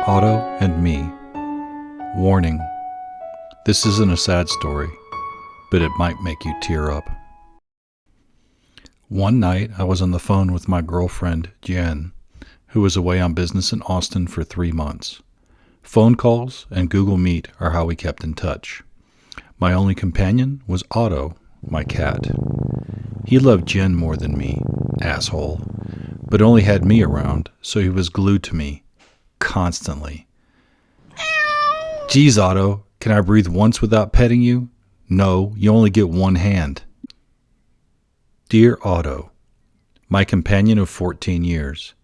Otto and me. Warning. This isn't a sad story, but it might make you tear up. One night, I was on the phone with my girlfriend, Jen, who was away on business in Austin for 3 months. Phone calls and Google Meet are how we kept in touch. My only companion was Otto, my cat. He loved Jen more than me, asshole, but only had me around, so he was glued to me, constantly. Geez, Otto, can I breathe once without petting you? No, you only get one hand. Dear Otto, my companion of 14 years.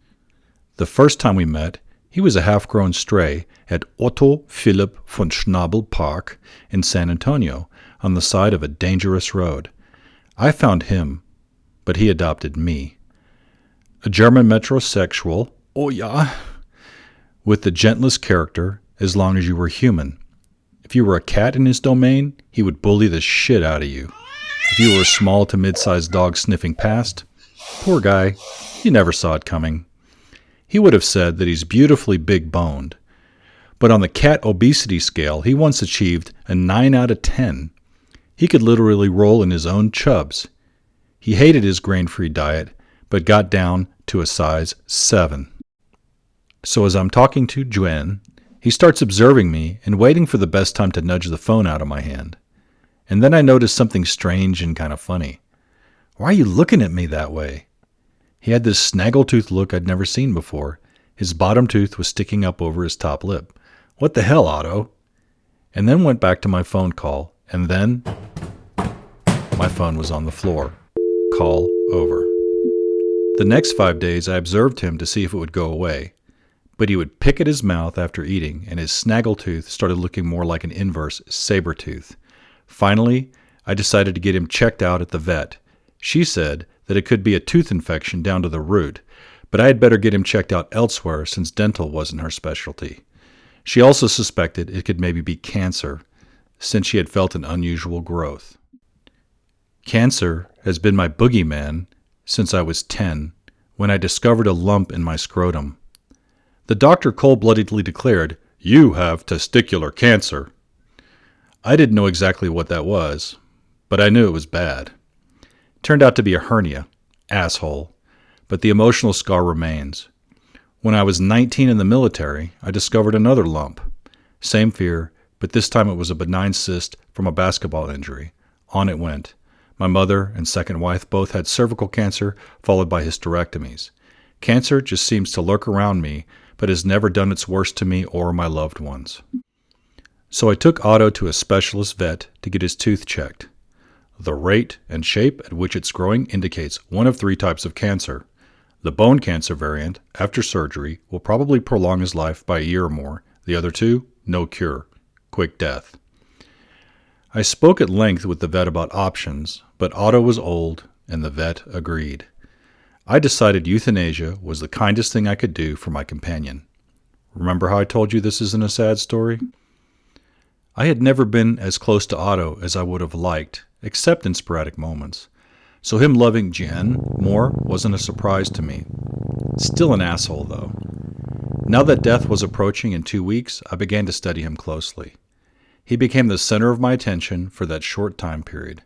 The first time we met, he was a half-grown stray at Otto Philipp von Schnabel Park in San Antonio on the side of a dangerous road. I found him, but he adopted me. A German metrosexual, oh ja, with the gentlest character as long as you were human. If you were a cat in his domain, he would bully the shit out of you. If you were a small to mid-sized dog sniffing past, poor guy, you never saw it coming. He would have said that he's beautifully big-boned. But on the cat obesity scale, he once achieved a 9 out of 10. He could literally roll in his own chubs. He hated his grain-free diet, but got down to a size 7. So as I'm talking to Gwen, he starts observing me and waiting for the best time to nudge the phone out of my hand. And then I noticed something strange and kind of funny. Why are you looking at me that way? He had this snaggletooth look I'd never seen before. His bottom tooth was sticking up over his top lip. What the hell, Otto? And then went back to my phone call, and then my phone was on the floor. Call over. The next 5 days I observed him to see if it would go away, but he would pick at his mouth after eating, and his snaggletooth started looking more like an inverse saber tooth. Finally, I decided to get him checked out at the vet. She said that it could be a tooth infection down to the root, but I had better get him checked out elsewhere since dental wasn't her specialty. She also suspected it could maybe be cancer, since she had felt an unusual growth. Cancer has been my boogeyman since I was 10, when I discovered a lump in my scrotum. The doctor cold-bloodedly declared, "You have testicular cancer." I didn't know exactly what that was, but I knew it was bad. Turned out to be a hernia, asshole, but the emotional scar remains. When I was 19 in the military, I discovered another lump. Same fear, but this time it was a benign cyst from a basketball injury. On it went. My mother and second wife both had cervical cancer, followed by hysterectomies. Cancer just seems to lurk around me, but has never done its worst to me or my loved ones. So I took Otto to a specialist vet to get his tooth checked. The rate and shape at which it's growing indicates one of 3 types of cancer. The bone cancer variant, after surgery, will probably prolong his life by a year or more. The other 2, no cure. Quick death. I spoke at length with the vet about options, but Otto was old, and the vet agreed. I decided euthanasia was the kindest thing I could do for my companion. Remember how I told you this isn't a sad story? I had never been as close to Otto as I would have liked, except in sporadic moments. So him loving Jen more wasn't a surprise to me. Still an asshole, though. Now that death was approaching in 2 weeks, I began to study him closely. He became the center of my attention for that short time period.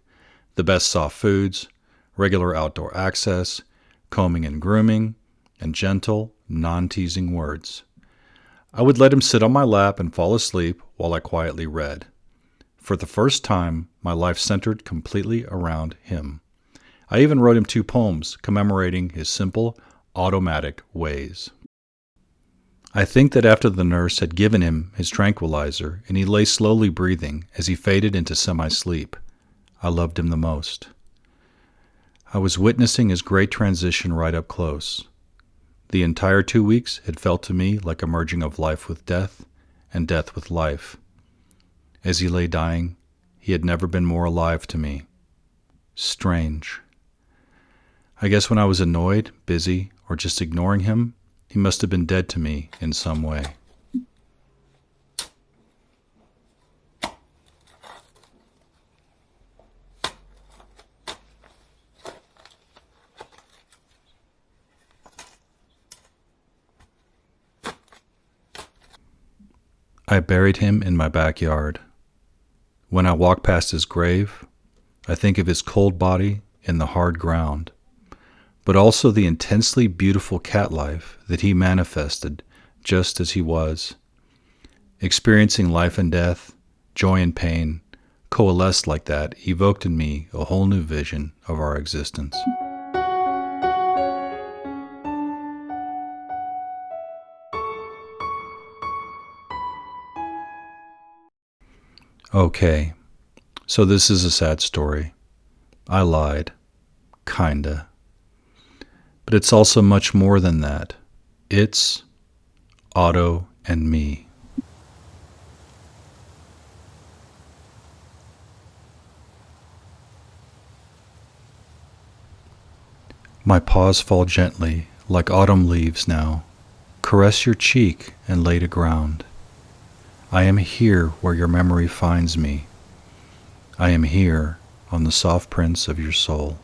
The best soft foods, regular outdoor access, combing and grooming, and gentle, non-teasing words. I would let him sit on my lap and fall asleep while I quietly read. For the first time, my life centered completely around him. I even wrote him 2 poems commemorating his simple, automatic ways. I think that after the nurse had given him his tranquilizer and he lay slowly breathing as he faded into semi-sleep, I loved him the most. I was witnessing his great transition right up close. The entire 2 weeks had felt to me like a merging of life with death and death with life. As he lay dying, he had never been more alive to me. Strange. I guess when I was annoyed, busy, or just ignoring him, he must have been dead to me in some way. I buried him in my backyard. When I walk past his grave, I think of his cold body in the hard ground, but also the intensely beautiful cat life that he manifested just as he was. Experiencing life and death, joy and pain, coalesced like that evoked in me a whole new vision of our existence. Okay, so this is a sad story. I lied. Kinda. But it's also much more than that. It's Otto and me. My paws fall gently, like autumn leaves now, caress your cheek and lay to ground. I am here where your memory finds me. I am here on the soft prints of your soul.